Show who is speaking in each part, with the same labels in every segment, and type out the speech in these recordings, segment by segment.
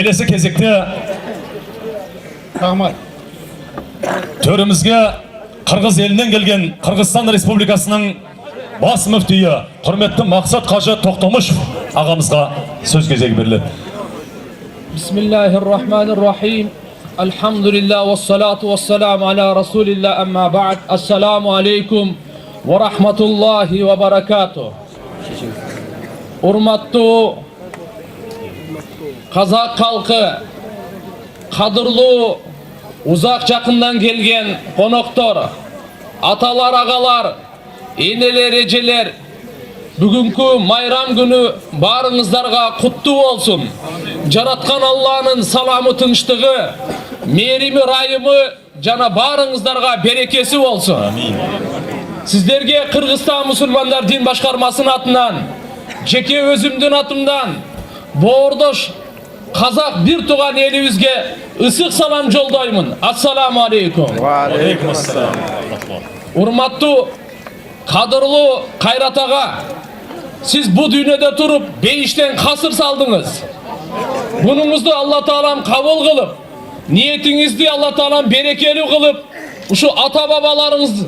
Speaker 1: келесі кезекте төрімізге Қырғыз елінен келген Қырғызстан Республикасының бас мүфтиі құрметті Мақсат Қажы Тоқтамышев ағамызға сөз кезегі беріледі.
Speaker 2: Бисмиллахир-рахманир-рахим. Алхамдулилlah вассалату вассаламу аля расулилlah амма ба'д. Ассаламу алейкум ва рахматуллахи ва баракату. Урматтуу қазақ халқы, қадырлуу uzak жақындан келген қонақтар, аталар, ағалар, енелер, ежелер, бүгінгі майрам күні барыңыздарға құтты болсын. Жаратқан Алланың саламы, тыныштығы, мерімі, райымы жана барыңыздарға берекесі болсын. Сіздерге Қырғызстан мұсылмандар дин башқармасының атынан, жеке өзімдің атымдан, Боордош қазақ бір туған елімізге ысық салам жолдаймын. Ассаламу алейкум.
Speaker 1: Алейкум ассалам.
Speaker 2: Урматтуу, қадырлы Қайрат аға, сіз бұл дүниеде тұрып, бейіштен қасыр салдыңыз. Бұныңызды Алла Таалам қабыл қылып, ниетіңізді Алла Таалам берекелі қылып, ұшы ата бабаларыңыз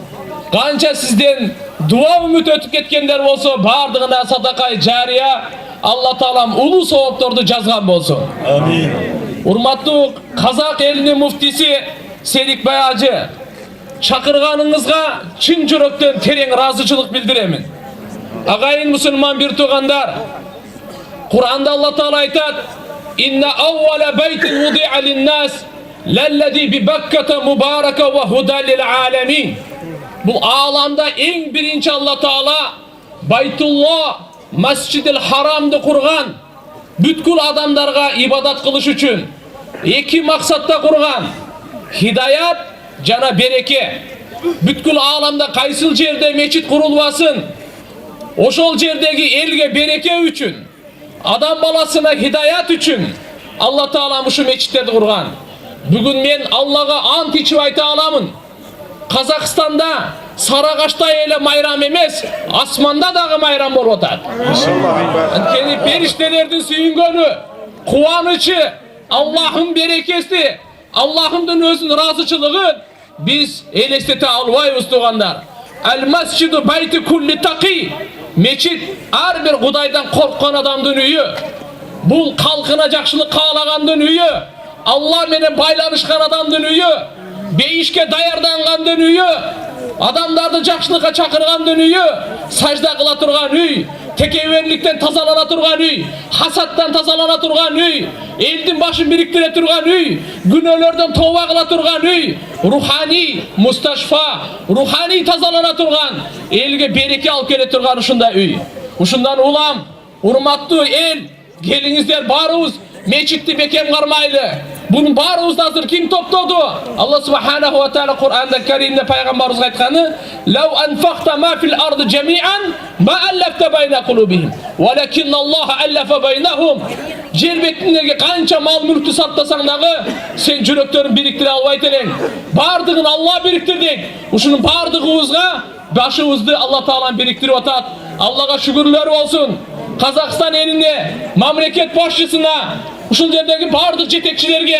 Speaker 2: қанша сізден дуа үміт өтіп кеткендер болса, бардығына садақай жария Алла Таалам улы сауаптарды жазған болсын.
Speaker 1: Амин.
Speaker 2: Урматтуу қазақ елінің муфтиси Серикбай ажы, шақырғаныңызға чын жүректен терең разычылық білдіремін. Ағайын мұсылман бір туғандар, Құранда Алла Таала айтады: "Инна аувала байтин вуди'a лин-нас лаллади би Бакката мубарака ва худа лил-аламин." Бұл аламда ең бірінші Алла Таала Байтулла Масжидил Харамды құрған, бүткіл адамдарға ибадат қылыш үшін екі мақсатта құрған: хидаят жана береке. Бүткіл аламда қайсыл жерде мечит құрылбасын, ошол жердегі елге береке үшін, адам баласына хидаят үшін Алла Таала мұшы мечиттерді құрған. Бүгін мен Аллаға ант ичип айта аламын: Қазақстанда Сарағашта елі майрам емес, асманда дағы майрам болып отады. Анткени периштелердің сүйінгені, қуанычы, Аллахың берекесі, Аллахыңдың өзінің разычылығын біз елестете албайбыз туғандар. Әл-масжиду байти кулли тақи. Мечит әрбір Құдайдан қорққан адамдың үйі. Бұл халқына жақшылық қалағандың үйі. Алла менен байланышқан адамдың үйі. Бейішке даярданғандың үйі. Адамдарды жақшылыққа чақырғандың үйі. Сажда қыла тұрған үй. Текеберліктен тазалана тұрған үй. Хасаттан тазалана тұрған үй. Елдің башын біріктіре тұрған үй. Күнөлерден тауба қыла тұрған үй. Рухани мусташфа, рухани тазалана тұрған, елге береке алып келе тұрған ұшында үй. Ұшындан улам, урматтуу ел, келіңіздер баруыз, мечитті бекем қармайлы. Бұның баруыз азыр ким топтоду? Алла субханаху ва таала Кур'анда Каримде пайғамбарымызға айтқаны: "Лау анфақта ма фил арды жамиан ма аллафта байна кулубихим, валакинна Аллаха аллафа байнахум." Жер бетіндегі қанша мал мүлікті саттасаң дағы, сен жүректерін біріктіре албай телең. Бардығын Алла біріктірдік. Ушының бардығымызға башыбызды Алла Таалам біріктіріп атат. Аллаға шүгірлер болсын. Қазақстан еліне, мемлекет басшысына, ушул жердегі бардық жетекшілерге,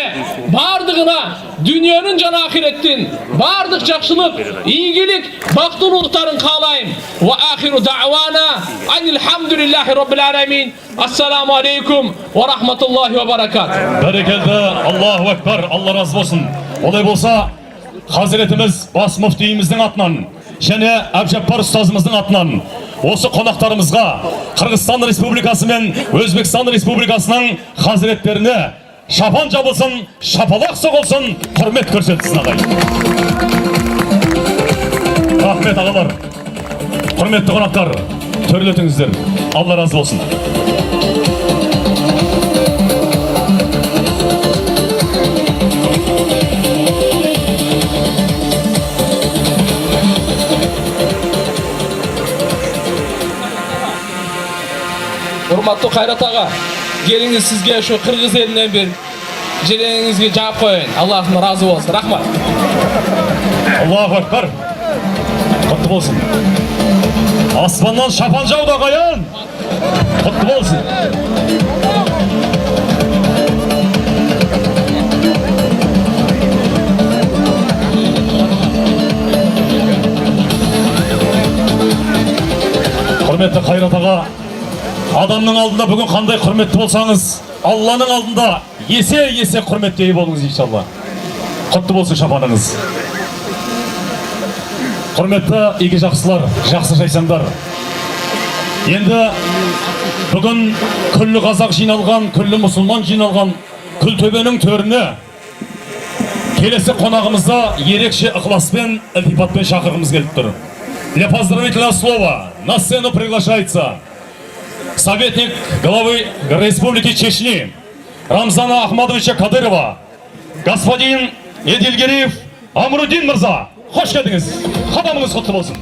Speaker 2: бардығына дүниенің жана ахиреттин бардық жақшылық, ийгилик, бактылуулуктарын каалайм. Ва ахиру даъвана анилхамдулиллахи роббил аламин. Ассаламу алейкум ва рахматуллахи ва баракат.
Speaker 1: Бәрекелді, Аллаху акбар, Алла разы болсын. Олай болса, Хазіретіміз бас мүфтиіміздің атынан және Әбжаппар ұстазымыздың атынан осы қонақтарымызға Қырғызстан Республикасы мен Өзбекстан Республикасының хазіреттеріне шапан жабылсын, шапалақ соғылсын, құрмет көрсетсін ағай. Рахмет ағалар, құрметті қонақтар, төрлетіңіздер. Алла разы болсын.
Speaker 2: Урматтуу Қайрат аға, келіңіз сізге şu Қырғыз елінен бір желеңізге жауап қойын. Аллахым разы болсын. Рахмат.
Speaker 1: Аллаху акбар. Құтты болсын. Аспаннан шапан жауды ағайын. Құтты болсын. құрметті Қайрат аға, адамның алдында бүгін қандай құрметті болсаңыз, Алланың алдында есе құрметке ие болыңыз иншалла. Құтты болсын шапаныңыз. Құрметті игі жақсылар, жақсы жайсаңдар. Енді бүгін күллі қазақ жиналған, күллі мұсылман жиналған Күлтөбенің төріне келесі қонағымызда ерекше ықыласпен, ілтипатпен шақырғымыз келіп тұр. Для поздравительного слова на сцену приглашается советник главы Республики Чечни Рамзана Ахмадовича Кадырова, господин Едилгериев Амрудин Мырза. Хош келдіңіз. Қадамыңыз құтты болсын.